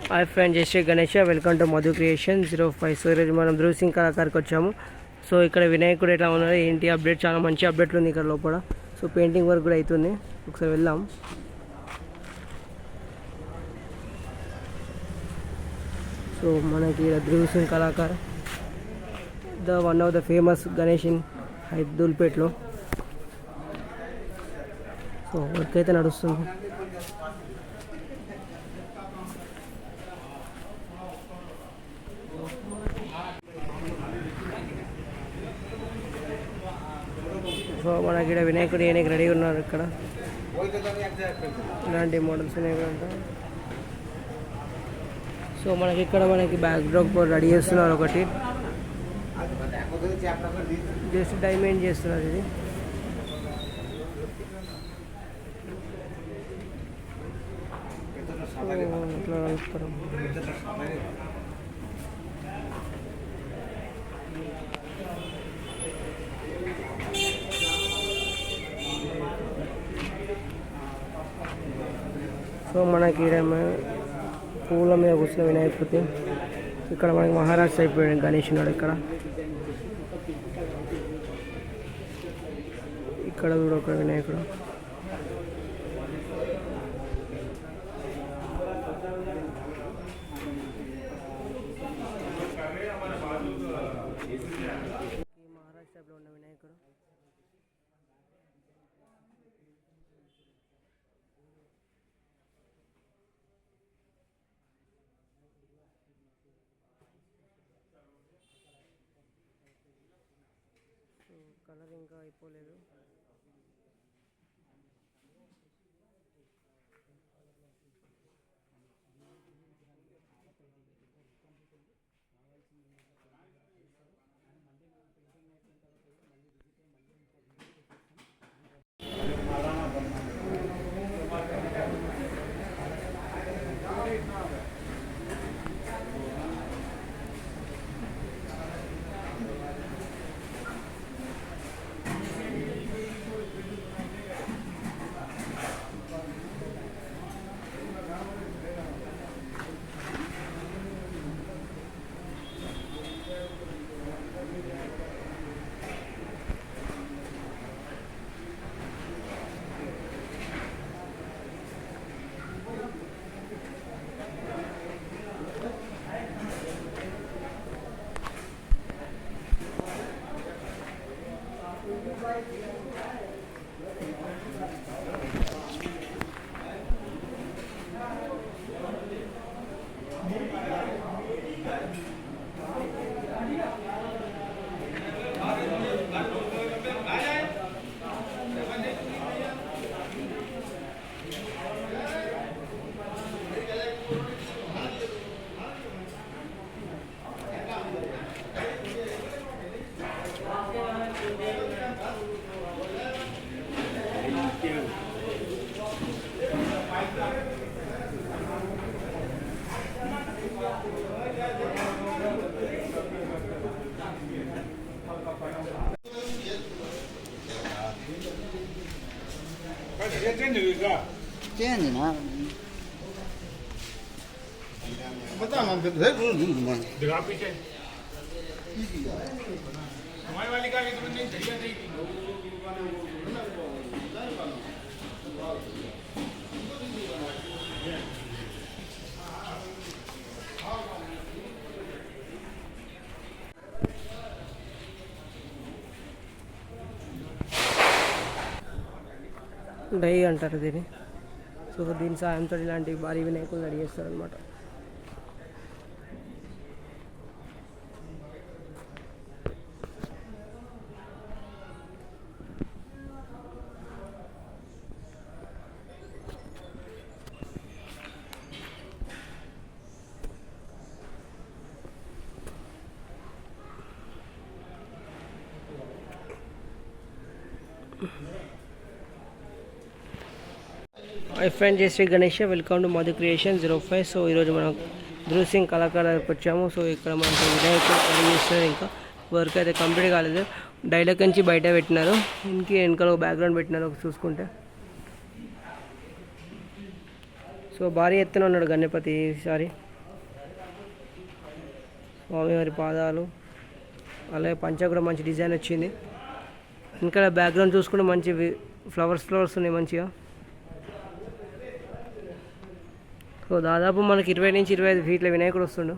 Hi friend, Jai Shri Ganesh. Welcome to Madhu creation 05. So ఈరోజు మనం ధృవ్ సింగ్ కళాకారుకి వచ్చాము. సో ఇక్కడ వినాయకుడు ఎట్లా ఉన్నారు ఏంటి అప్డేట్, చాలా మంచి అప్డేట్లు ఉంది ఇక్కడ లోపల. సో పెయింటింగ్ వర్క్ కూడా అవుతుంది, ఒకసారి వెళ్దాం. సో మనకి Dhruv Singh Kalakar, one of the famous Ganesh in హైదూల్పేట్లో. సో వర్క్ అయితే నడుస్తుంది. సో మనకి ఇక్కడ వినాయకుడు ఏనికి రెడీ ఉన్నారు. ఇక్కడ ఇలాంటి మోడల్స్ ఉన్నాయి. సో మనకి ఇక్కడ బ్యాక్ డ్రాప్ రెడీ చేస్తున్నారు. ఒకటి జస్ట్ డైమండ్ చేస్తున్నారు. ఇది ఇట్లా కలుపుతారు. సో మనకి పూల మీద కూర్చున్న వినాయకుడి. ఇక్కడ మనకి మహారాష్ట్ర అయిపోయాడు గణేష్ ఉన్నాడు. ఇక్కడ కూడా ఒక వినాయకుడు. మహారాష్ట్రలో ఉన్న వినాయకుడు. కలర్ ఇంకా అయిపోలేదు. చేయండి నా बता हम है दिखा पीछे हमारे वाली का ये नहीं बढ़िया नहीं డై అంటారు దీన్ని. సో దీని సాయంతో ఇలాంటి భారీ వినాయకులు రెడీ చేస్తారనమాట. My friend, Jai Shri Ganesh. Welcome to Madhu creation 05. So ఈరోజు మనం ధృవ్ సింగ్ కళాకారు వచ్చాము. సో ఇక్కడ మనకు వినాయకుడు రెడీ చేస్తున్నారు. ఇంకా వర్క్ అయితే కంప్లీట్ కాలేదు. డైలాగ్ నుంచి బయట పెట్టినారు. ఇంకే వెనకాల బ్యాక్గ్రౌండ్ పెట్టినారు చూసుకుంటే. సో భారీ ఎత్తున ఉన్నాడు గణపతి ఈసారి. స్వామివారి పాదాలు, అలాగే పంచ కూడా మంచి డిజైన్ వచ్చింది. ఇంకా బ్యాక్గ్రౌండ్ చూసుకుంటే మంచి ఫ్లవర్స్ ఉన్నాయి మంచిగా. సో దాదాపు మనకి 20 నుంచి 25 ఫీట్ల వినాయకుడు వస్తుండు.